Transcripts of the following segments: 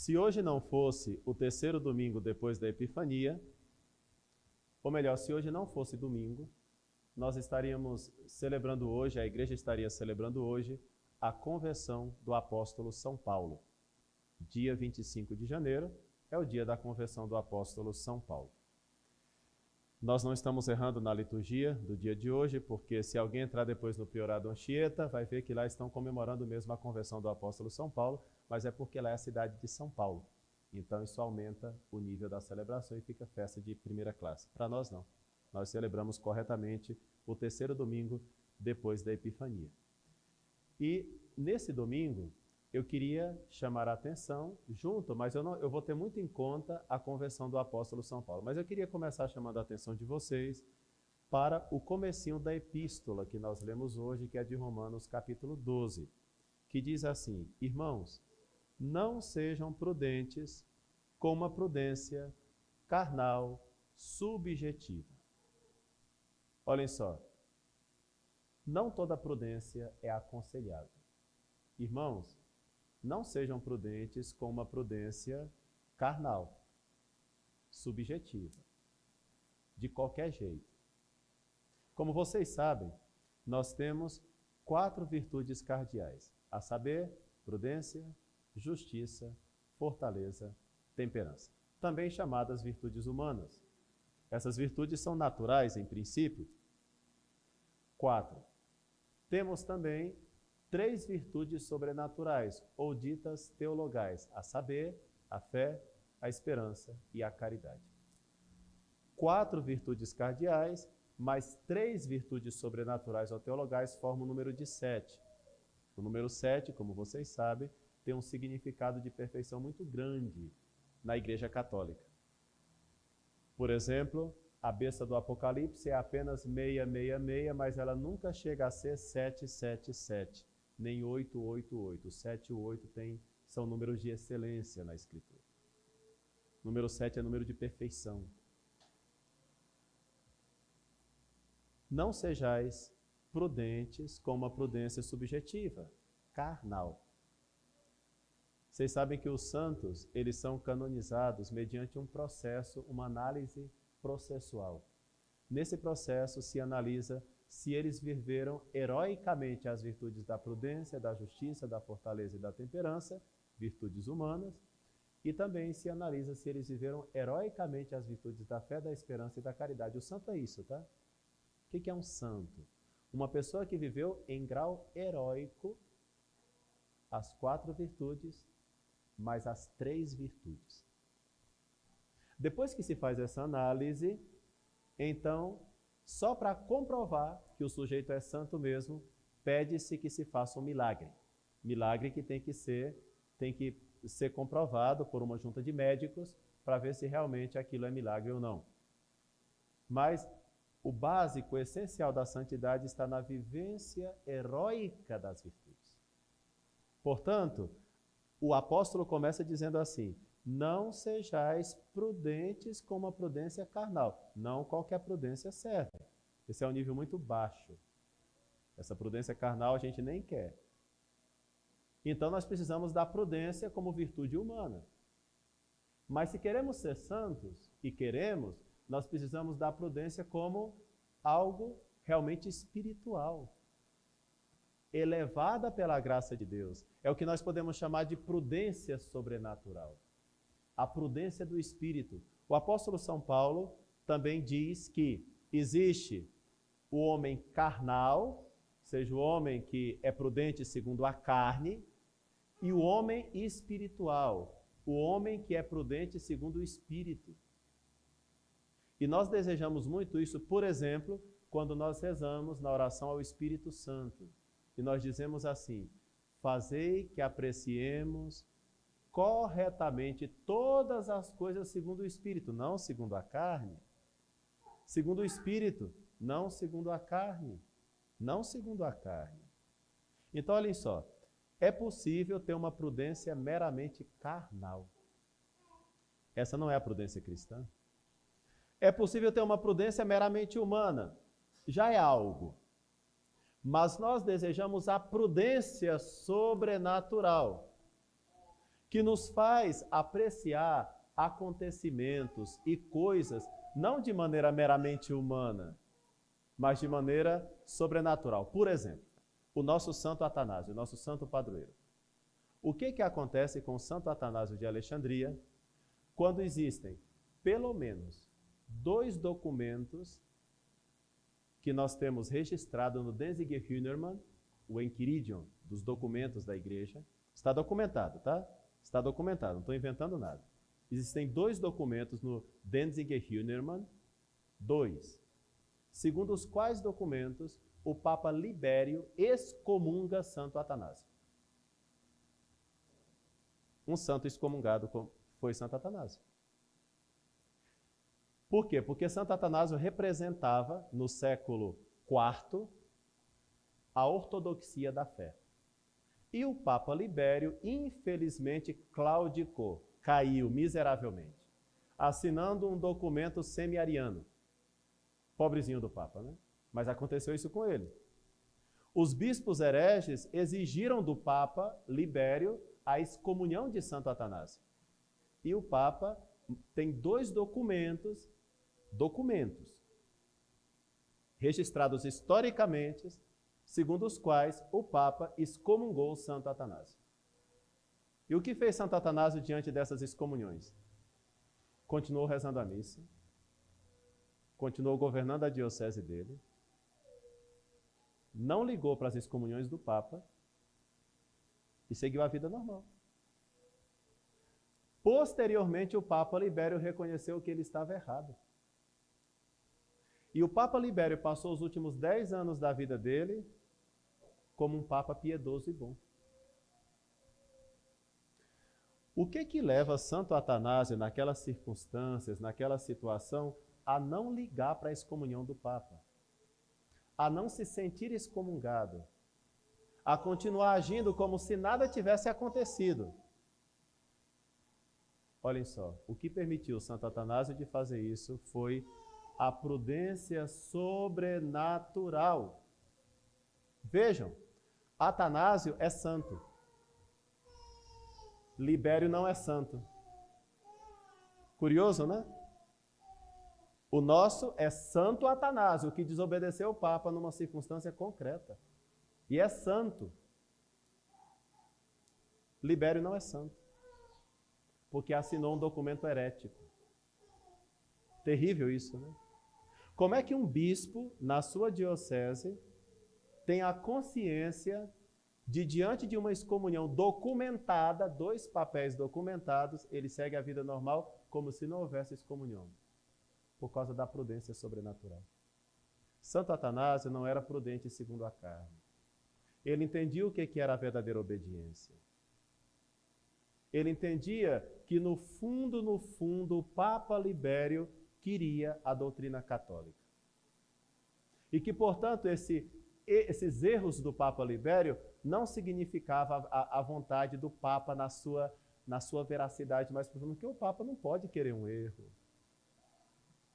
Se hoje não fosse o terceiro domingo depois da Epifania, ou melhor, se hoje não fosse domingo, nós estaríamos celebrando hoje, a igreja estaria celebrando hoje, a conversão do apóstolo São Paulo. Dia 25 de janeiro é o dia da conversão do apóstolo São Paulo. Nós não estamos errando na liturgia do dia de hoje, porque se alguém entrar depois no Priorado Anchieta, vai ver que lá estão comemorando mesmo a conversão do apóstolo São Paulo, mas é porque lá é a cidade de São Paulo. Então isso aumenta o nível da celebração e fica festa de primeira classe. Para nós não. Nós celebramos corretamente o terceiro domingo depois da Epifania. E nesse domingo, eu queria chamar a atenção junto, mas eu vou ter muito em conta a conversão do apóstolo São Paulo. Mas eu queria começar chamando a atenção de vocês para o comecinho da epístola que nós lemos hoje, que é de Romanos capítulo 12, que diz assim: irmãos, não sejam prudentes com uma prudência carnal, subjetiva. Olhem só, não toda prudência é aconselhável. Irmãos, não sejam prudentes com uma prudência carnal, subjetiva, de qualquer jeito. Como vocês sabem, nós temos 4 virtudes cardeais, a saber, prudência, justiça, fortaleza, temperança, também chamadas virtudes humanas. Essas virtudes são naturais, em princípio. 4. Temos também 3 virtudes sobrenaturais, ou ditas teologais, a saber, a fé, a esperança e a caridade. 4 virtudes cardeais, mais 3 virtudes sobrenaturais ou teologais formam o número de 7. O número 7, como vocês sabem, tem um significado de perfeição muito grande na Igreja Católica. Por exemplo, a besta do Apocalipse é apenas 666, mas ela nunca chega a ser 777, nem 888. 7 e 8 são números de excelência na Escritura. Número 7 é número de perfeição. Não sejais prudentes com uma prudência subjetiva, carnal. Vocês sabem que os santos, eles são canonizados mediante um processo, uma análise processual. Nesse processo se analisa se eles viveram heroicamente as virtudes da prudência, da justiça, da fortaleza e da temperança, virtudes humanas, e também se analisa se eles viveram heroicamente as virtudes da fé, da esperança e da caridade. O santo é isso, tá? O que é um santo? Uma pessoa que viveu em grau heróico as 4 virtudes, mais as 3 virtudes. Depois que se faz essa análise, então, só para comprovar que o sujeito é santo mesmo, pede-se que se faça um milagre. Milagre que tem que ser comprovado por uma junta de médicos para ver se realmente aquilo é milagre ou não. Mas o básico, o essencial da santidade está na vivência heróica das virtudes. Portanto, o apóstolo começa dizendo assim: não sejais prudentes com uma prudência carnal. Não qualquer prudência serve. Esse é um nível muito baixo. Essa prudência carnal a gente nem quer. Então nós precisamos da prudência como virtude humana. Mas se queremos ser santos, e queremos, nós precisamos da prudência como algo realmente espiritual, elevada pela graça de Deus. É o que nós podemos chamar de prudência sobrenatural. A prudência do Espírito. O apóstolo São Paulo também diz que existe o homem carnal, ou seja, o homem que é prudente segundo a carne, e o homem espiritual, o homem que é prudente segundo o Espírito. E nós desejamos muito isso, por exemplo, quando nós rezamos na oração ao Espírito Santo. E nós dizemos assim: fazei que apreciemos corretamente todas as coisas segundo o Espírito, não segundo a carne. Segundo o Espírito, não segundo a carne. Não segundo a carne. Então, olhem só, é possível ter uma prudência meramente carnal. Essa não é a prudência cristã. É possível ter uma prudência meramente humana. Já é algo. Mas nós desejamos a prudência sobrenatural, que nos faz apreciar acontecimentos e coisas não de maneira meramente humana, mas de maneira sobrenatural. Por exemplo, o nosso Santo Atanásio, o nosso santo padroeiro. O que acontece com o Santo Atanásio de Alexandria quando existem, pelo menos, 2 documentos que nós temos registrado no Denzinger Hühnermann, o Enchiridion dos documentos da igreja? Está documentado, tá? Está documentado, não estou inventando nada. Existem 2 documentos no Denzinger Hühnermann, 2, segundo os quais documentos o Papa Libério excomunga Santo Atanásio. Um santo excomungado foi Santo Atanásio. Por quê? Porque Santo Atanásio representava, no século IV, a ortodoxia da fé. E o Papa Libério, infelizmente, claudicou, caiu miseravelmente, assinando um documento semi-ariano. Pobrezinho do Papa, né? Mas aconteceu isso com ele. Os bispos hereges exigiram do Papa Libério a excomunhão de Santo Atanásio. E o Papa tem 2 documentos registrados historicamente, segundo os quais o Papa excomungou Santo Atanásio. E o que fez Santo Atanásio diante dessas excomunhões? Continuou rezando a missa, continuou governando a diocese dele, não ligou para as excomunhões do Papa e seguiu a vida normal. Posteriormente, o Papa Libério reconheceu que ele estava errado. E o Papa Libério passou os últimos 10 anos da vida dele como um Papa piedoso e bom. O que leva Santo Atanásio, naquelas circunstâncias, naquela situação, a não ligar para a excomunhão do Papa? A não se sentir excomungado? A continuar agindo como se nada tivesse acontecido? Olhem só, o que permitiu Santo Atanásio de fazer isso foi a prudência sobrenatural. Vejam, Atanásio é santo. Libério não é santo. Curioso, né? O nosso é Santo Atanásio, que desobedeceu o Papa numa circunstância concreta. E é santo. Libério não é santo, porque assinou um documento herético. Terrível isso, né? Como é que um bispo, na sua diocese, tem a consciência de, diante de uma excomunhão documentada, 2 papéis documentados, ele segue a vida normal como se não houvesse excomunhão, por causa da prudência sobrenatural. Santo Atanásio não era prudente segundo a carne. Ele entendia o que era a verdadeira obediência. Ele entendia que, no fundo, o Papa Libério queria a doutrina católica. E que, portanto, esses erros do Papa Libério não significavam a vontade do Papa na sua veracidade mais profunda, porque o Papa não pode querer um erro.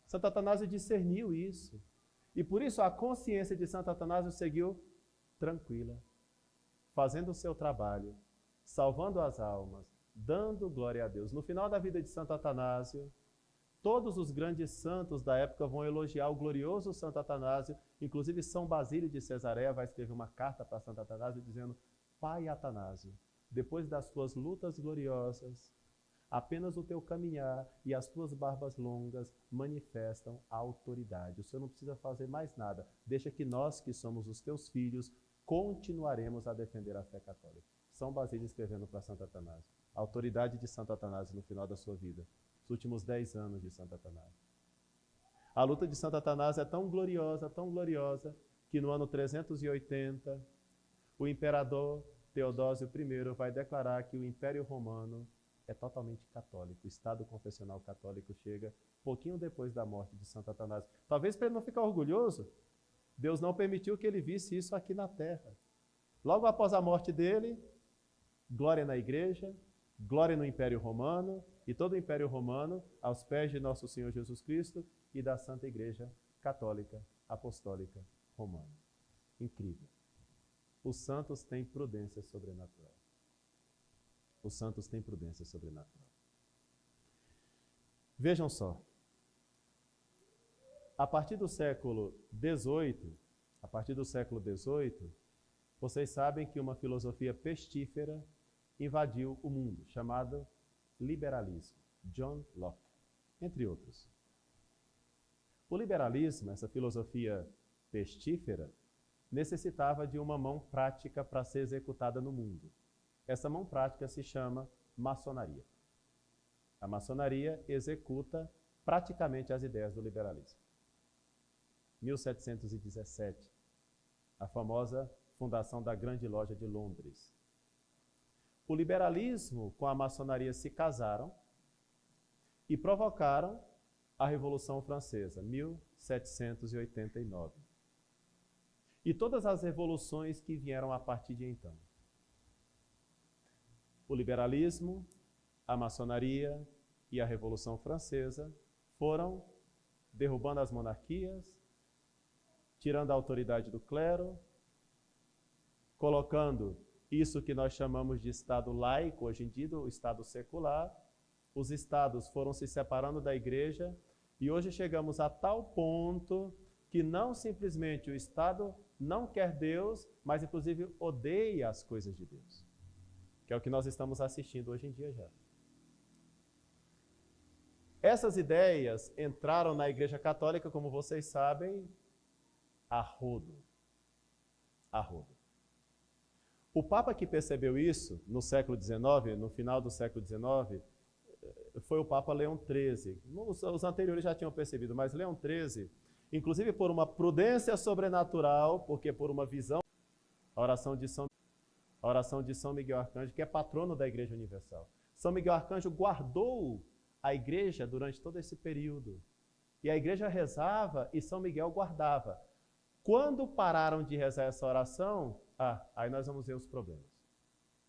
Santo Atanásio discerniu isso. E por isso a consciência de Santo Atanásio seguiu tranquila, fazendo o seu trabalho, salvando as almas, dando glória a Deus. No final da vida de Santo Atanásio, todos os grandes santos da época vão elogiar o glorioso Santo Atanásio, inclusive São Basílio de Cesareia vai escrever uma carta para Santo Atanásio dizendo: Pai Atanásio, depois das tuas lutas gloriosas, apenas o teu caminhar e as tuas barbas longas manifestam a autoridade. O Senhor não precisa fazer mais nada. Deixa que nós, que somos os teus filhos, continuaremos a defender a fé católica. São Basílio escrevendo para Santo Atanásio. A autoridade de Santo Atanásio no final da sua vida. Os últimos 10 anos de Santo Atanásio. A luta de Santo Atanásio é tão gloriosa, que no ano 380, o imperador Teodósio I vai declarar que o Império Romano é totalmente católico. O Estado confessional católico chega pouquinho depois da morte de Santo Atanásio. Talvez para ele não ficar orgulhoso, Deus não permitiu que ele visse isso aqui na terra. Logo após a morte dele, glória na igreja, glória no Império Romano, e todo o Império Romano aos pés de nosso Senhor Jesus Cristo e da Santa Igreja Católica Apostólica Romana. Incrível. Os santos têm prudência sobrenatural. Os santos têm prudência sobrenatural. Vejam só. A partir do século XVIII, vocês sabem que uma filosofia pestífera invadiu o mundo, chamada liberalismo. John Locke, entre outros. O liberalismo, essa filosofia pestífera, necessitava de uma mão prática para ser executada no mundo. Essa mão prática se chama maçonaria. A maçonaria executa praticamente as ideias do liberalismo. 1717, a famosa fundação da Grande Loja de Londres. O liberalismo com a maçonaria se casaram e provocaram a Revolução Francesa, 1789. E todas as revoluções que vieram a partir de então. O liberalismo, a maçonaria e a Revolução Francesa foram derrubando as monarquias, tirando a autoridade do clero, colocando isso que nós chamamos de Estado laico, hoje em dia, o Estado secular. Os estados foram se separando da igreja e hoje chegamos a tal ponto que não simplesmente o Estado não quer Deus, mas inclusive odeia as coisas de Deus, que é o que nós estamos assistindo hoje em dia já. Essas ideias entraram na Igreja Católica, como vocês sabem, a rodo. A rodo. O Papa que percebeu isso no século XIX, no final do século XIX, foi o Papa Leão XIII. Os anteriores já tinham percebido, mas Leão XIII, inclusive por uma prudência sobrenatural, porque por uma visão, a oração de São Miguel Arcanjo, que é patrono da Igreja Universal. São Miguel Arcanjo guardou a igreja durante todo esse período. E a igreja rezava e São Miguel guardava. Quando pararam de rezar essa oração, aí nós vamos ver os problemas.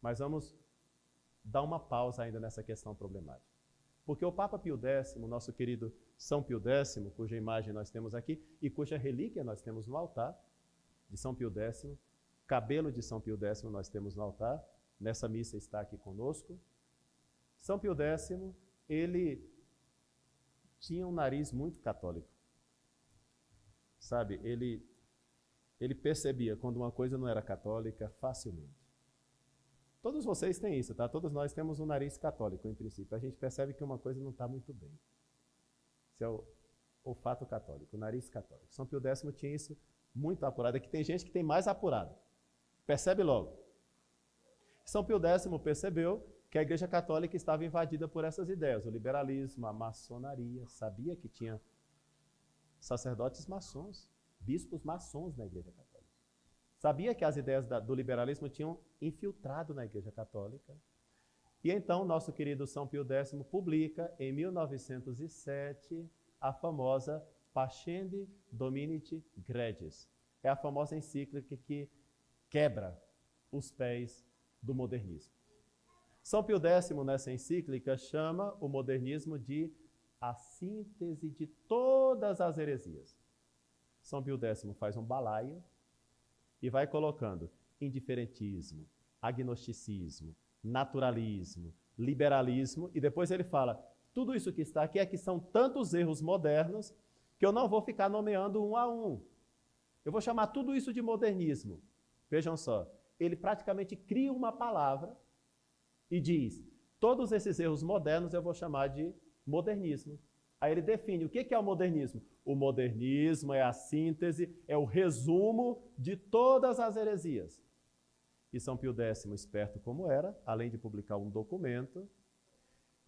Mas vamos dar uma pausa ainda nessa questão problemática. Porque o Papa Pio X, nosso querido São Pio X, cuja imagem nós temos aqui e cuja relíquia nós temos no altar, de São Pio X, cabelo de São Pio X nós temos no altar, nessa missa está aqui conosco. São Pio X, ele tinha um nariz muito católico. Sabe, ele percebia quando uma coisa não era católica facilmente. Todos vocês têm isso, tá? Todos nós temos um nariz católico, em princípio. A gente percebe que uma coisa não está muito bem. Esse é o olfato católico, o nariz católico. São Pio X tinha isso muito apurado. Aqui tem gente que tem mais apurado. Percebe logo. São Pio X percebeu que a Igreja Católica estava invadida por essas ideias. O liberalismo, a maçonaria. Sabia que tinha sacerdotes maçons, bispos maçons na Igreja Católica. Sabia que as ideias do liberalismo tinham infiltrado na Igreja Católica. E então, nosso querido São Pio X publica, em 1907, a famosa Pascendi Dominiti Gregis. É a famosa encíclica que quebra os pés do modernismo. São Pio X, nessa encíclica, chama o modernismo de a síntese de todas as heresias. São Pio X faz um balaio e vai colocando indiferentismo, agnosticismo, naturalismo, liberalismo, e depois ele fala, tudo isso que está aqui é que são tantos erros modernos que eu não vou ficar nomeando um a um. Eu vou chamar tudo isso de modernismo. Vejam só, ele praticamente cria uma palavra e diz, todos esses erros modernos eu vou chamar de modernismo. Aí ele define o que é o modernismo. O modernismo é a síntese, é o resumo de todas as heresias. E São Pio X, esperto como era, além de publicar um documento,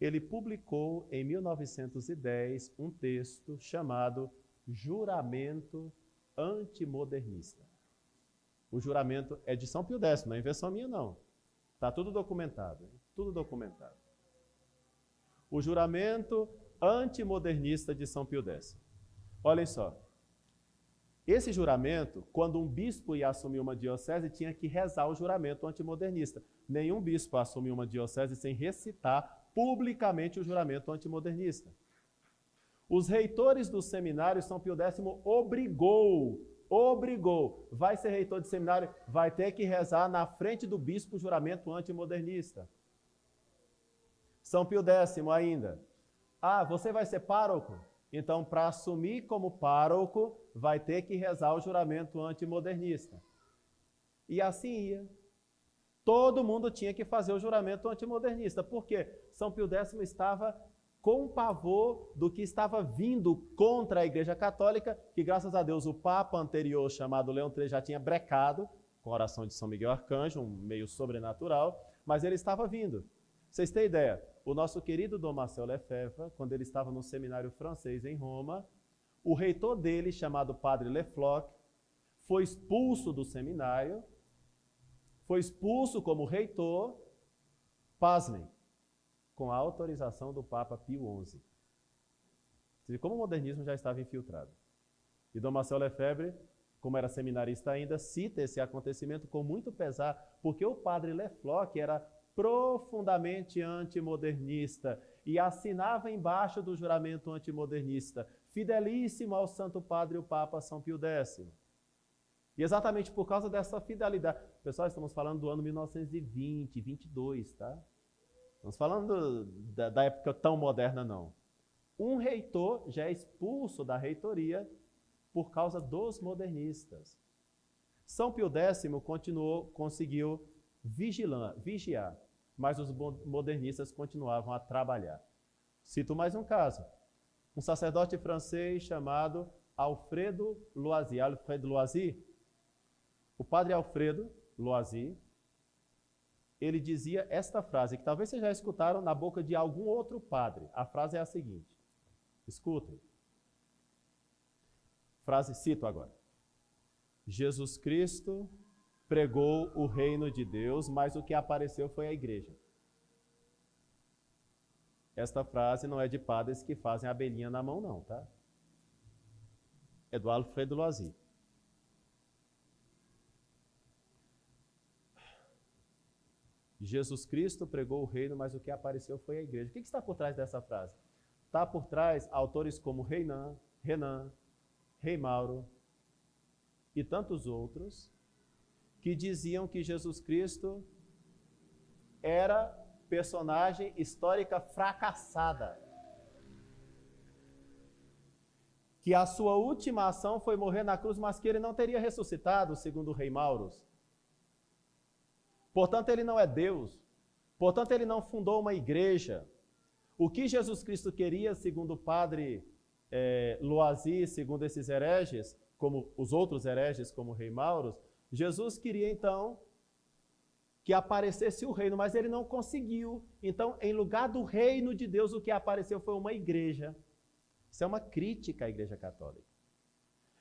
ele publicou em 1910 um texto chamado Juramento Antimodernista. O juramento é de São Pio X, não é invenção minha não. Está tudo documentado, hein? Tudo documentado. O juramento antimodernista de São Pio X. Olhem só, esse juramento, quando um bispo ia assumir uma diocese, tinha que rezar o juramento antimodernista. Nenhum bispo assumiu uma diocese sem recitar publicamente o juramento antimodernista. Os reitores dos seminários, São Pio X obrigou, vai ser reitor de seminário, vai ter que rezar na frente do bispo o juramento antimodernista. São Pio X ainda. Ah, você vai ser pároco? Então, para assumir como pároco, vai ter que rezar o juramento antimodernista. E assim ia. Todo mundo tinha que fazer o juramento antimodernista. Por quê? São Pio X estava com pavor do que estava vindo contra a Igreja Católica, que graças a Deus o Papa anterior, chamado Leão III, já tinha brecado, com a oração de São Miguel Arcanjo, um meio sobrenatural, mas ele estava vindo. Vocês têm ideia? O nosso querido Dom Marcel Lefebvre, quando ele estava no seminário francês em Roma, o reitor dele, chamado Padre Lefloc, foi expulso do seminário, foi expulso como reitor, pasmem, com a autorização do Papa Pio XI. Como o modernismo já estava infiltrado. E Dom Marcel Lefebvre, como era seminarista ainda, cita esse acontecimento com muito pesar, porque o Padre Lefloc era profundamente antimodernista e assinava embaixo do juramento antimodernista, fidelíssimo ao Santo Padre o Papa São Pio X. E exatamente por causa dessa fidelidade, pessoal, estamos falando do ano 1920, 22, tá? Estamos falando da época tão moderna, não. Um reitor já é expulso da reitoria por causa dos modernistas. São Pio X conseguiu vigiar, mas os modernistas continuavam a trabalhar. Cito mais um caso. Um sacerdote francês chamado Alfredo Loisy. O padre Alfredo Loisy, ele dizia esta frase, que talvez vocês já escutaram na boca de algum outro padre. A frase é a seguinte, escutem. Frase, cito agora. Jesus Cristo pregou o reino de Deus, mas o que apareceu foi a igreja. Esta frase não é de padres que fazem abelhinha na mão, não, tá? É do Alfredo Loisy. Jesus Cristo pregou o reino, mas o que apareceu foi a igreja. O que está por trás dessa frase? Está por trás autores como Renan, Rei Mauro e tantos outros que diziam que Jesus Cristo era personagem histórica fracassada. Que a sua última ação foi morrer na cruz, mas que ele não teria ressuscitado, segundo o Rei Mauro. Portanto, ele não é Deus. Portanto, ele não fundou uma igreja. O que Jesus Cristo queria, segundo o padre Loisy, segundo esses hereges, como os outros hereges, como o Rei Mauro, Jesus queria, então, que aparecesse o reino, mas ele não conseguiu. Então, em lugar do reino de Deus, o que apareceu foi uma igreja. Isso é uma crítica à Igreja Católica.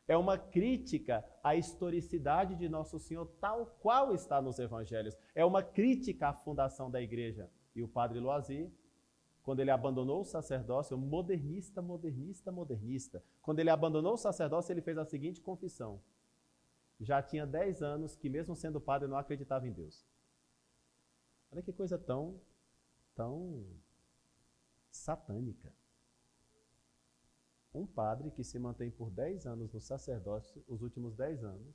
É uma crítica à historicidade de Nosso Senhor, tal qual está nos evangelhos. É uma crítica à fundação da igreja. E o padre Loisy, quando ele abandonou o sacerdócio, modernista. Quando ele abandonou o sacerdócio, ele fez a seguinte confissão. Já tinha 10 anos que, mesmo sendo padre, não acreditava em Deus. Olha que coisa tão satânica. Um padre que se mantém por 10 anos no sacerdócio, os últimos 10 anos,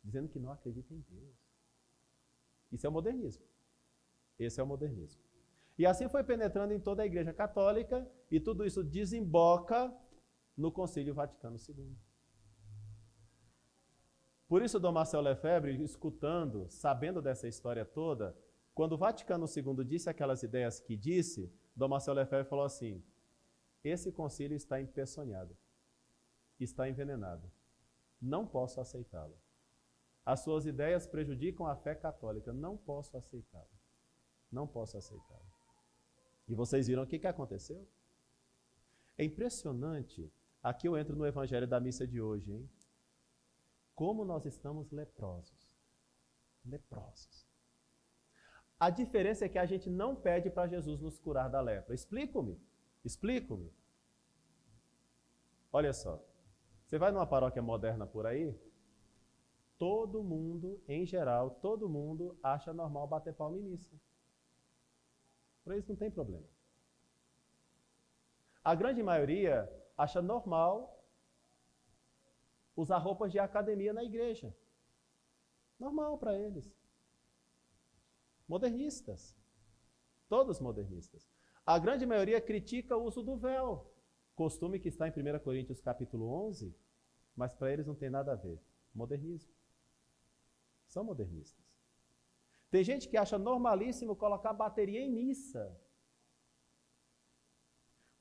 dizendo que não acredita em Deus. Isso é o modernismo. Esse é o modernismo. E assim foi penetrando em toda a Igreja Católica, e tudo isso desemboca no Concílio Vaticano II. Por isso, Dom Marcel Lefebvre, escutando, sabendo dessa história toda, quando o Vaticano II disse aquelas ideias que disse, Dom Marcel Lefebvre falou assim, esse concílio está empeçonhado, está envenenado. Não posso aceitá-lo. As suas ideias prejudicam a fé católica. Não posso aceitá-lo. Não posso aceitá-lo. E vocês viram o que aconteceu? É impressionante. Aqui eu entro no evangelho da missa de hoje, hein? Como nós estamos leprosos. Leprosos. A diferença é que a gente não pede para Jesus nos curar da lepra. Explico-me. Olha só, você vai numa paróquia moderna por aí, todo mundo, em geral, todo mundo acha normal bater palma em missa. Por isso não tem problema. A grande maioria acha normal usar roupas de academia na igreja. Normal para eles. Modernistas. Todos modernistas. a grande maioria critica o uso do véu, costume que está em 1 Coríntios capítulo 11, mas para eles não tem nada a ver. Modernismo. São modernistas. Tem gente que acha normalíssimo colocar bateria em missa,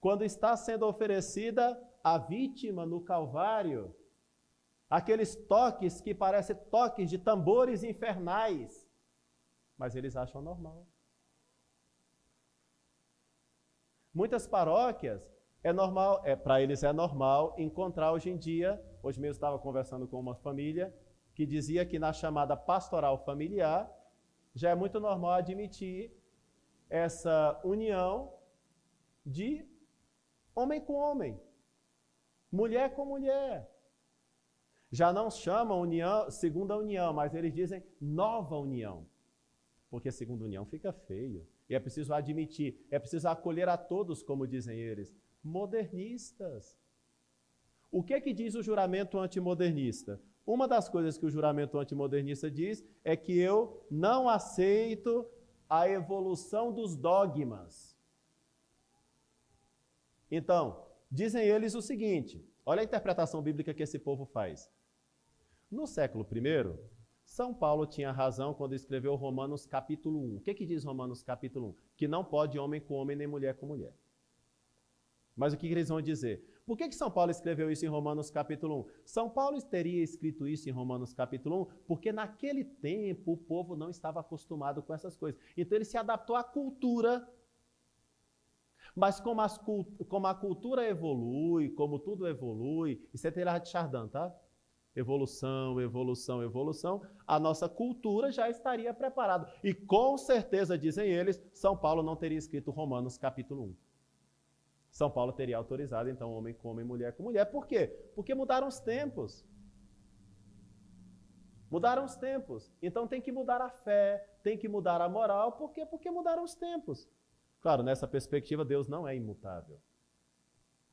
quando está sendo oferecida a vítima no Calvário, aqueles toques que parecem toques de tambores infernais, mas eles acham normal. Muitas paróquias, para eles é normal encontrar hoje em dia, hoje mesmo estava conversando com uma família, que dizia que na chamada pastoral familiar, já é muito normal admitir essa união de homem com homem, mulher com mulher. Já não chamam união, segunda união, mas eles dizem nova união. Porque segunda união fica feio. E é preciso admitir, é preciso acolher a todos, como dizem eles. Modernistas. O que diz o juramento antimodernista? Uma das coisas que o juramento antimodernista diz é que eu não aceito a evolução dos dogmas. Então, dizem eles o seguinte, olha a interpretação bíblica que esse povo faz. No século I, São Paulo tinha razão quando escreveu Romanos capítulo 1. O que diz Romanos capítulo 1? Que não pode homem com homem, nem mulher com mulher. Mas o que eles vão dizer? Por que São Paulo escreveu isso em Romanos capítulo 1? São Paulo teria escrito isso em Romanos capítulo 1 porque naquele tempo o povo não estava acostumado com essas coisas. Então ele se adaptou à cultura. Mas como a cultura evolui, como tudo evolui, isso é Teilhard de Chardin, tá? Evolução, evolução, evolução, a nossa cultura já estaria preparada. E com certeza, dizem eles, São Paulo não teria escrito Romanos capítulo 1. São Paulo teria autorizado, então, homem com homem, mulher com mulher. Por quê? Porque mudaram os tempos. Mudaram os tempos. Então tem que mudar a fé, tem que mudar a moral. Por quê? Porque mudaram os tempos. Claro, nessa perspectiva, Deus não é imutável.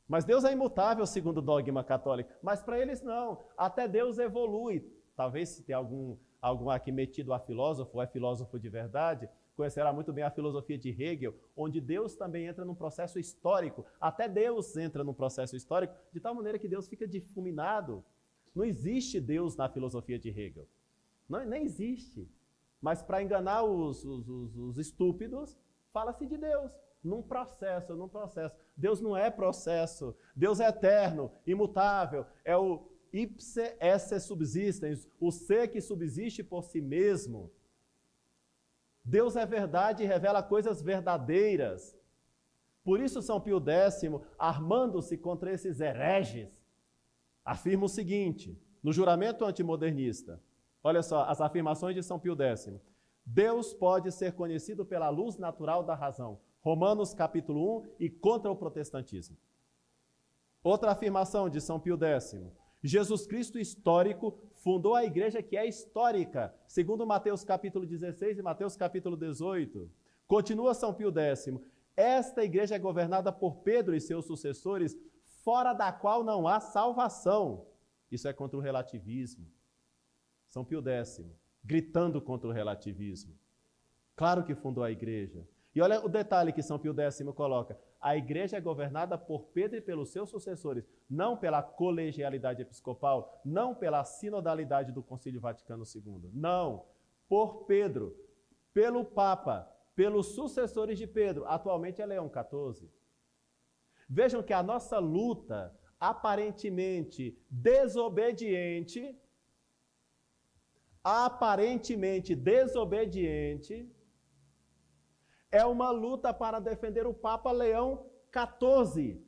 Mas Deus é imutável segundo o dogma católico. Mas para eles não. Até Deus evolui. Talvez se tem algum aqui metido a filósofo, ou é filósofo de verdade, conhecerá muito bem a filosofia de Hegel, onde Deus também entra num processo histórico. Até Deus entra num processo histórico, de tal maneira que Deus fica difuminado. Não existe Deus na filosofia de Hegel. Não, nem existe. Mas para enganar os estúpidos, fala-se de Deus, num processo. Deus não é processo, Deus é eterno, imutável, é o ipse esse subsistens, o ser que subsiste por si mesmo. Deus é verdade e revela coisas verdadeiras. Por isso São Pio X, armando-se contra esses hereges, afirma o seguinte, no juramento antimodernista, olha só, as afirmações de São Pio X. Deus pode ser conhecido pela luz natural da razão. Romanos capítulo 1 e contra o protestantismo. Outra afirmação de São Pio X. Jesus Cristo histórico fundou a igreja que é histórica, segundo Mateus capítulo 16 e Mateus capítulo 18. Continua São Pio X. Esta igreja é governada por Pedro e seus sucessores, fora da qual não há salvação. Isso é contra o relativismo. São Pio X. Gritando contra o relativismo. Claro que fundou a igreja. E olha o detalhe que São Pio X coloca. A igreja é governada por Pedro e pelos seus sucessores, não pela colegialidade episcopal, não pela sinodalidade do Concílio Vaticano II. Não, por Pedro, pelo Papa, pelos sucessores de Pedro. Atualmente é Leão XIV. Vejam que a nossa luta, aparentemente desobediente, é uma luta para defender o Papa Leão XIV,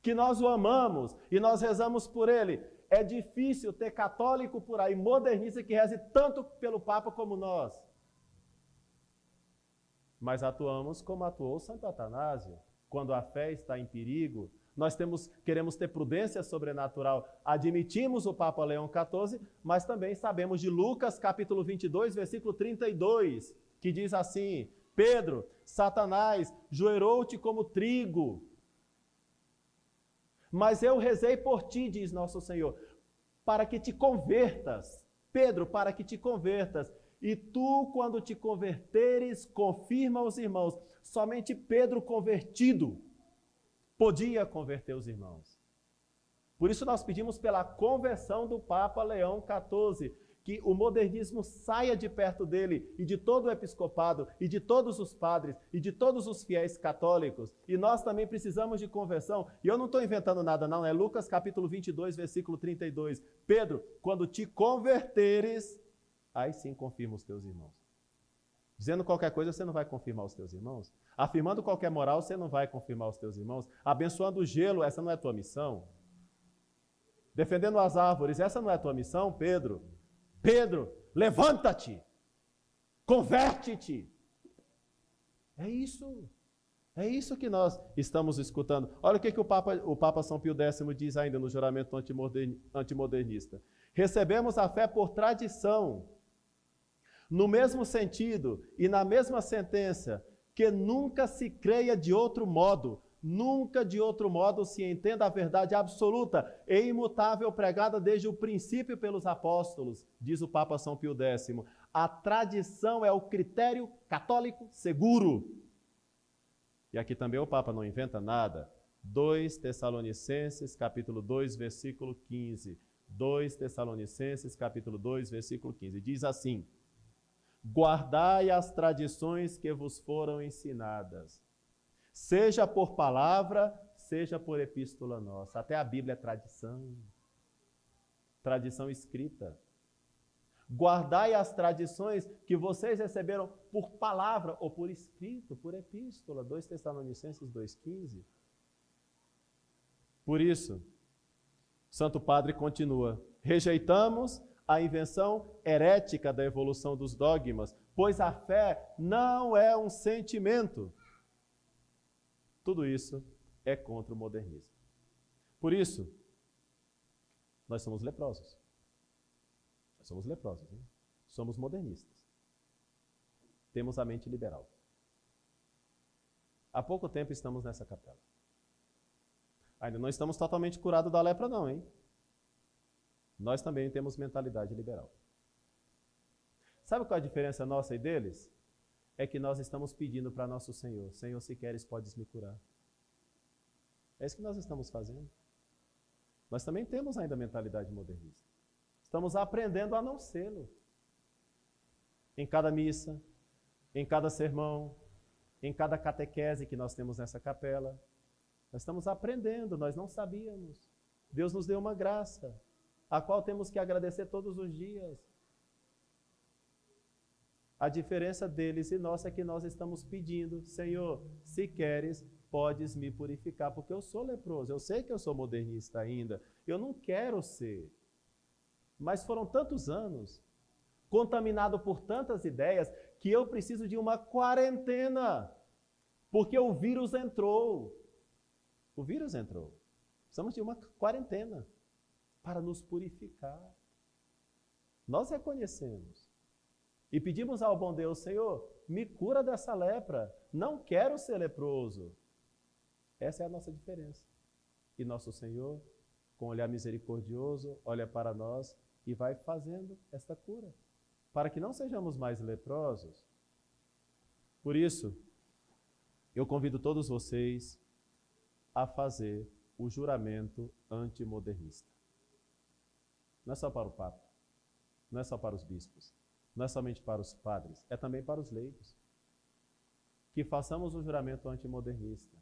que nós o amamos e nós rezamos por ele. É difícil ter católico por aí, modernista, que reze tanto pelo Papa como nós. Mas atuamos como atuou Santo Atanásio. Quando a fé está em perigo, nós queremos ter prudência sobrenatural. Admitimos o Papa Leão XIV, mas também sabemos de Lucas capítulo 22, versículo 32, que diz assim: Pedro, Satanás joerou-te como trigo, mas eu rezei por ti, diz nosso Senhor, para que te convertas. Pedro, para que te convertas. E tu, quando te converteres, confirma os irmãos. Somente Pedro convertido podia converter os irmãos. Por isso nós pedimos pela conversão do Papa Leão XIV, que o modernismo saia de perto dele e de todo o episcopado e de todos os padres e de todos os fiéis católicos. E nós também precisamos de conversão. E eu não estou inventando nada não, é Lucas capítulo 22, versículo 32. Pedro, quando te converteres, aí sim confirma os teus irmãos. Dizendo qualquer coisa, você não vai confirmar os teus irmãos. Afirmando qualquer moral, você não vai confirmar os teus irmãos. Abençoando o gelo, essa não é a tua missão. Defendendo as árvores, essa não é a tua missão, Pedro. Pedro, levanta-te, converte-te. É isso que nós estamos escutando. Olha o que o Papa São Pio X diz ainda no juramento antimodernista. Recebemos a fé por tradição, no mesmo sentido e na mesma sentença, que nunca se creia de outro modo, nunca de outro modo se entenda a verdade absoluta e imutável pregada desde o princípio pelos apóstolos, diz o Papa São Pio X. A tradição é o critério católico seguro. E aqui também o Papa não inventa nada. 2 Tessalonicenses, capítulo 2, versículo 15. 2 Tessalonicenses, capítulo 2, versículo 15. Diz assim: guardai as tradições que vos foram ensinadas, seja por palavra, seja por epístola nossa. Até a Bíblia é tradição. Tradição escrita. Guardai as tradições que vocês receberam por palavra ou por escrito, por epístola. 2 Tessalonicenses 2,15. Por isso, Santo Padre continua: rejeitamos a invenção herética da evolução dos dogmas, pois a fé não é um sentimento. Tudo isso é contra o modernismo. Por isso, nós somos leprosos. Nós somos leprosos, né? Somos modernistas. Temos a mente liberal. Há pouco tempo estamos nessa capela. Ainda não estamos totalmente curados da lepra não, hein? Nós também temos mentalidade liberal. Sabe qual é a diferença nossa e deles? É que nós estamos pedindo para nosso Senhor: Senhor, se queres, podes me curar. É isso que nós estamos fazendo. Nós também temos ainda mentalidade modernista. Estamos aprendendo a não sê-lo. Em cada missa, em cada sermão, em cada catequese que nós temos nessa capela, nós estamos aprendendo, nós não sabíamos. Deus nos deu uma graça, a qual temos que agradecer todos os dias. A diferença deles e nossa é que nós estamos pedindo: Senhor, se queres, podes me purificar, porque eu sou leproso, eu sei que eu sou modernista ainda, eu não quero ser. Mas foram tantos anos, contaminado por tantas ideias, que eu preciso de uma quarentena, porque o vírus entrou. O vírus entrou. Precisamos de uma quarentena para nos purificar. Nós reconhecemos e pedimos ao bom Deus: Senhor, me cura dessa lepra, não quero ser leproso. Essa é a nossa diferença. E nosso Senhor, com olhar misericordioso, olha para nós e vai fazendo esta cura, para que não sejamos mais leprosos. Por isso, eu convido todos vocês a fazer o juramento antimodernista. Não é só para o Papa, não é só para os bispos, não é somente para os padres, é também para os leigos. Que façamos o juramento antimodernista.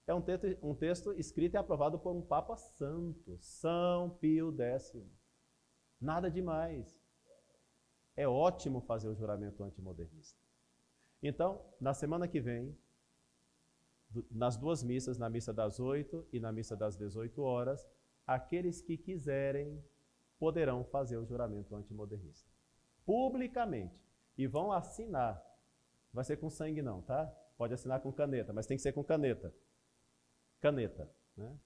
É um texto escrito e aprovado por um Papa Santo, São Pio X. Nada demais. É ótimo fazer o juramento antimodernista. Então, na semana que vem, nas duas missas, na missa das 8 e na missa das 18 horas, aqueles que quiserem poderão fazer o juramento antimodernista. Publicamente. E vão assinar. Não vai ser com sangue não, tá? Pode assinar com caneta, mas tem que ser com caneta. Caneta, né?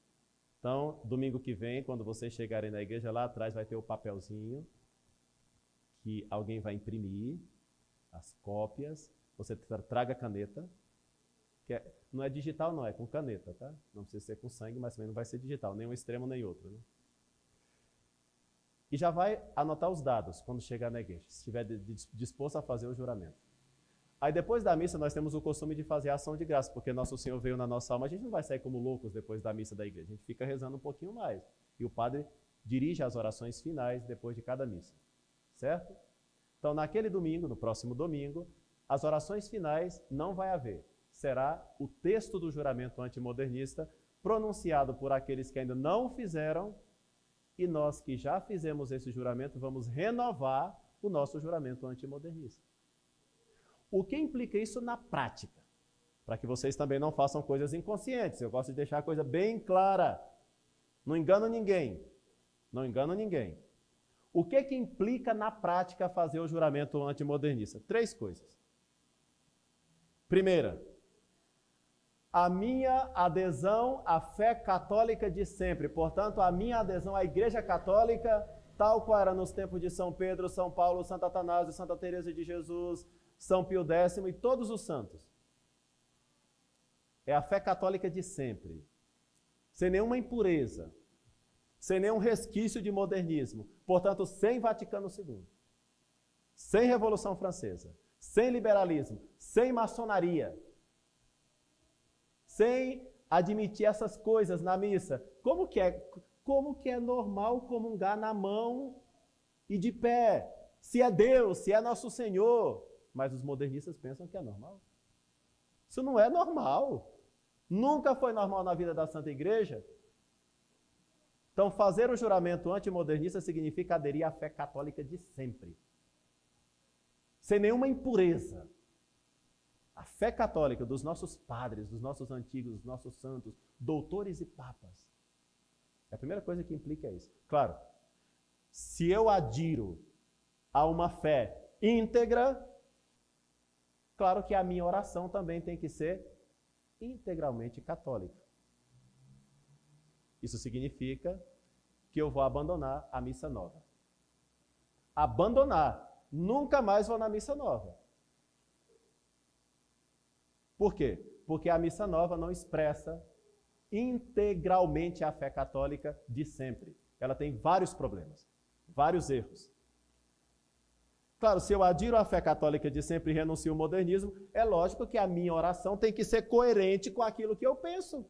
Então, domingo que vem, quando vocês chegarem na igreja, lá atrás vai ter o papelzinho que alguém vai imprimir, as cópias. Você traga a caneta, que não é digital não, é com caneta, tá? Não precisa ser com sangue, mas também não vai ser digital, nem um extremo nem outro, né? E já vai anotar os dados quando chegar na igreja, se estiver disposto a fazer o juramento. Aí depois da missa nós temos o costume de fazer a ação de graça, porque Nosso Senhor veio na nossa alma, a gente não vai sair como loucos depois da missa da igreja, a gente fica rezando um pouquinho mais. E o padre dirige as orações finais depois de cada missa, certo? Então naquele domingo, no próximo domingo, as orações finais não vai haver. Será o texto do juramento antimodernista pronunciado por aqueles que ainda não fizeram, e nós que já fizemos esse juramento vamos renovar o nosso juramento antimodernista. O que implica isso na prática? Para que vocês também não façam coisas inconscientes. Eu gosto de deixar a coisa bem clara. Não engano ninguém. Não engano ninguém. O que implica na prática fazer o juramento antimodernista? 3 coisas. Primeira, a minha adesão à fé católica de sempre. Portanto, a minha adesão à Igreja Católica, tal qual era nos tempos de São Pedro, São Paulo, Santo Atanásio, Santa Teresa de Jesus, São Pio X e todos os santos. É a fé católica de sempre. Sem nenhuma impureza, sem nenhum resquício de modernismo. Portanto, sem Vaticano II, sem Revolução Francesa, sem liberalismo, sem maçonaria, sem admitir essas coisas na missa. Como que é normal comungar na mão e de pé? Se é Deus, se é Nosso Senhor. Mas os modernistas pensam que é normal. Isso não é normal. Nunca foi normal na vida da Santa Igreja. Então, fazer o juramento antimodernista significa aderir à fé católica de sempre. Sem nenhuma impureza. A fé católica dos nossos padres, dos nossos antigos, dos nossos santos, doutores e papas. A primeira coisa que implica é isso. Claro, se eu adiro a uma fé íntegra, claro que a minha oração também tem que ser integralmente católica. Isso significa que eu vou abandonar a missa nova. Abandonar. Nunca mais vou na missa nova. Por quê? Porque a missa nova não expressa integralmente a fé católica de sempre. Ela tem vários problemas, vários erros. Claro, se eu adiro à fé católica de sempre e renuncio ao modernismo, é lógico que a minha oração tem que ser coerente com aquilo que eu penso.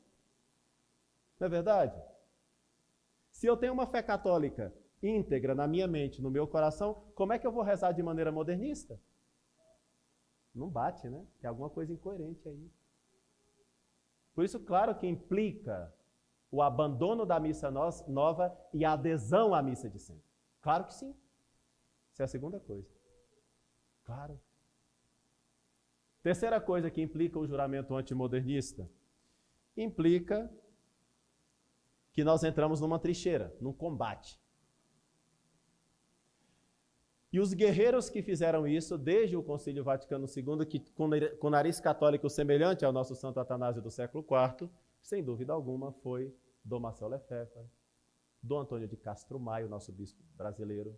Não é verdade? Se eu tenho uma fé católica íntegra na minha mente, no meu coração, como é que eu vou rezar de maneira modernista? Não bate, né? Tem alguma coisa incoerente aí. Por isso, claro que implica o abandono da missa nova e a adesão à missa de sempre. Claro que sim. Essa é a segunda coisa. Claro. Terceira coisa que implica o juramento antimodernista, implica que nós entramos numa trincheira, num combate. E os guerreiros que fizeram isso, desde o Concílio Vaticano II, que com nariz católico semelhante ao nosso Santo Atanásio do século IV, sem dúvida alguma, foi Dom Marcel Lefebvre, Dom Antônio de Castro Maio, nosso bispo brasileiro,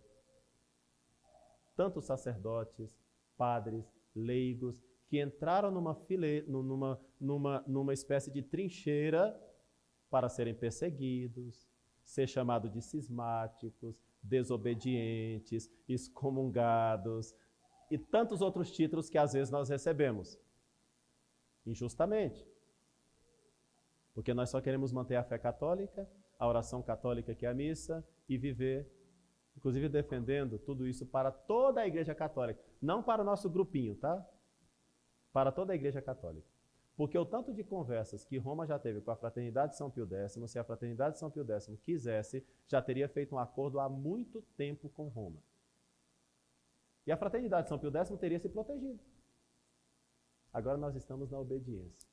tantos sacerdotes, padres, leigos, que entraram numa espécie de trincheira para serem perseguidos, ser chamados de cismáticos, desobedientes, excomungados e tantos outros títulos que às vezes nós recebemos, injustamente. Porque nós só queremos manter a fé católica, a oração católica que é a missa e viver, inclusive defendendo tudo isso para toda a Igreja Católica, não para o nosso grupinho, tá? Para toda a Igreja Católica. Porque o tanto de conversas que Roma já teve com a Fraternidade de São Pio X, se a Fraternidade de São Pio X quisesse, já teria feito um acordo há muito tempo com Roma. E a Fraternidade de São Pio X teria se protegido. Agora nós estamos na obediência.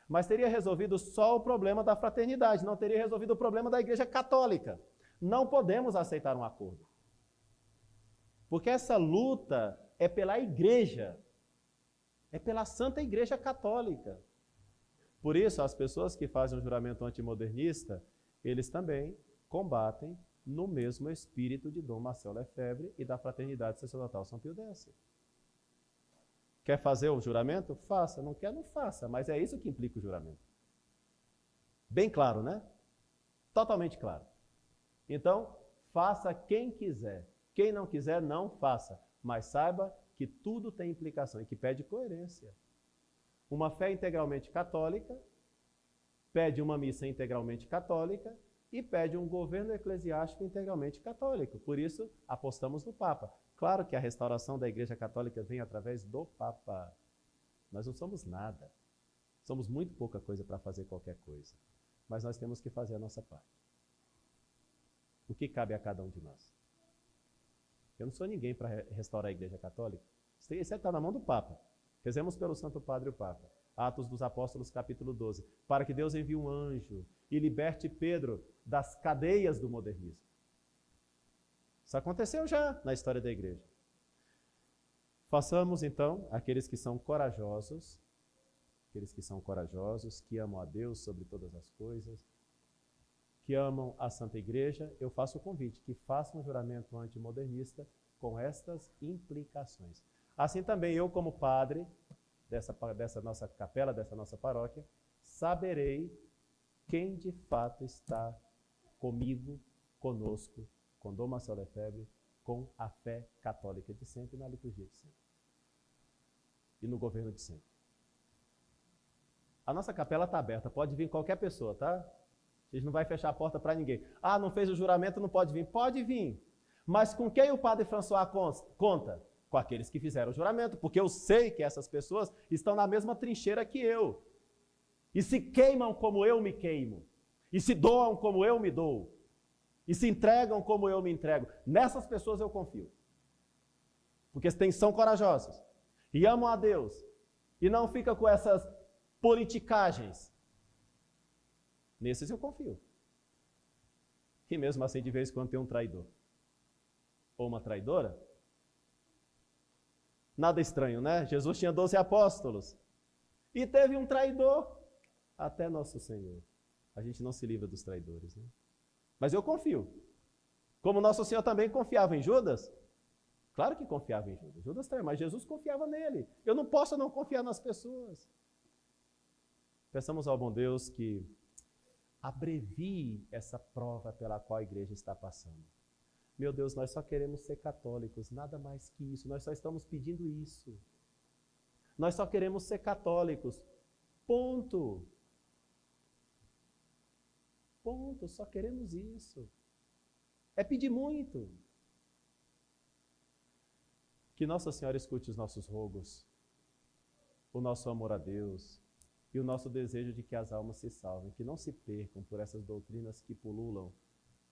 Mas teria resolvido só o problema da fraternidade, não teria resolvido o problema da Igreja Católica. Não podemos aceitar um acordo. Porque essa luta é pela Igreja, é pela Santa Igreja Católica. Por isso, as pessoas que fazem o juramento antimodernista, eles também combatem no mesmo espírito de Dom Marcel Lefebvre e da Fraternidade Sacerdotal São Pio X. Quer fazer o juramento? Faça. Não quer? Não faça. Mas é isso que implica o juramento. Bem claro, né? Totalmente claro. Então, faça quem quiser. Quem não quiser, não faça. Mas saiba que tudo tem implicação e que pede coerência. Uma fé integralmente católica pede uma missa integralmente católica e pede um governo eclesiástico integralmente católico. Por isso, apostamos no Papa. Claro que a restauração da Igreja Católica vem através do Papa. Nós não somos nada. Somos muito pouca coisa para fazer qualquer coisa. Mas nós temos que fazer a nossa parte. O que cabe a cada um de nós? Eu não sou ninguém para restaurar a Igreja Católica. Isso está na mão do Papa. Rezemos pelo Santo Padre o Papa. Atos dos Apóstolos, capítulo 12. Para que Deus envie um anjo e liberte Pedro das cadeias do modernismo. Isso aconteceu já na história da Igreja. Façamos, então, aqueles que são corajosos, que amam a Deus sobre todas as coisas, que amam a Santa Igreja, eu faço o convite, que façam um juramento antimodernista com estas implicações. Assim também eu, como padre dessa nossa capela, dessa nossa paróquia, saberei quem de fato está comigo, conosco, com Dom Marcelo Lefebvre, com a fé católica de sempre, na liturgia de sempre. E no governo de sempre. A nossa capela está aberta, pode vir qualquer pessoa, tá? A gente não vai fechar a porta para ninguém. Ah, não fez o juramento, não pode vir. Pode vir. Mas com quem o Padre François conta? Com aqueles que fizeram o juramento, porque eu sei que essas pessoas estão na mesma trincheira que eu. E se queimam como eu me queimo. E se doam como eu me dou. E se entregam como eu me entrego. Nessas pessoas eu confio. Porque são corajosos. E amam a Deus. E não ficam com essas politicagens. Nesses eu confio. E mesmo assim, de vez em quando tem um traidor. Ou uma traidora. Nada estranho, né? Jesus tinha 12 apóstolos. E teve um traidor. Até nosso Senhor. A gente não se livra dos traidores, né? Mas eu confio. Como nosso Senhor também confiava em Judas. Claro que confiava em Judas. Judas traiu, mas Jesus confiava nele. Eu não posso não confiar nas pessoas. Peçamos ao bom Deus que abrevie essa prova pela qual a igreja está passando. Meu Deus, nós só queremos ser católicos, nada mais que isso. Nós só estamos pedindo isso. Nós só queremos ser católicos. Ponto. Ponto, só queremos isso. É pedir muito. Que Nossa Senhora escute os nossos rogos, o nosso amor a Deus e o nosso desejo de que as almas se salvem, que não se percam por essas doutrinas que pululam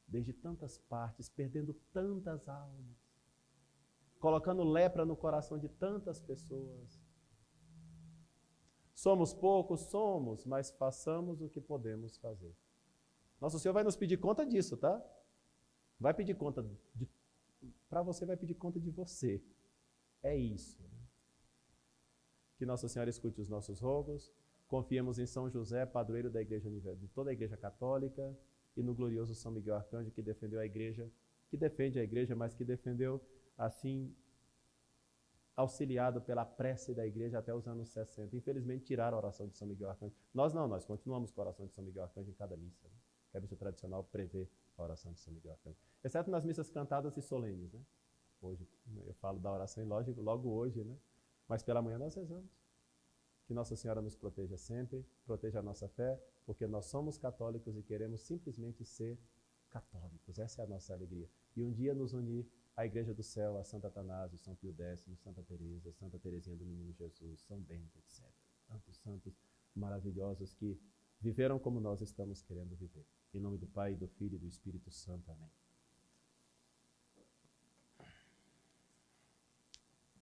desde tantas partes, perdendo tantas almas, colocando lepra no coração de tantas pessoas. Somos poucos? Somos, mas façamos o que podemos fazer. Nosso Senhor vai nos pedir conta disso, tá? Vai pedir conta para você, vai pedir conta de você. É isso. Que Nossa Senhora escute os nossos rogos. Confiemos em São José, padroeiro da Igreja de toda a Igreja Católica, e no glorioso São Miguel Arcanjo, que defendeu a Igreja, que defende a Igreja, mas que defendeu, assim, auxiliado pela prece da Igreja até os anos 60. Infelizmente, tiraram a oração de São Miguel Arcanjo. Nós não, nós continuamos com a oração de São Miguel Arcanjo em cada missa. Né? Que a missa tradicional prevê a oração de São Miguel Arcanjo. Exceto nas missas cantadas e solenes, né? Hoje, eu falo da oração e logo hoje, né? Mas pela manhã nós rezamos. Que Nossa Senhora nos proteja sempre, proteja a nossa fé, porque nós somos católicos e queremos simplesmente ser católicos. Essa é a nossa alegria. E um dia nos unir à Igreja do Céu, a Santo Atanásio, São Pio X, Santa Teresa, Santa Teresinha do Menino Jesus, São Bento, etc. Tantos santos maravilhosos que viveram como nós estamos querendo viver. Em nome do Pai, do Filho e do Espírito Santo. Amém.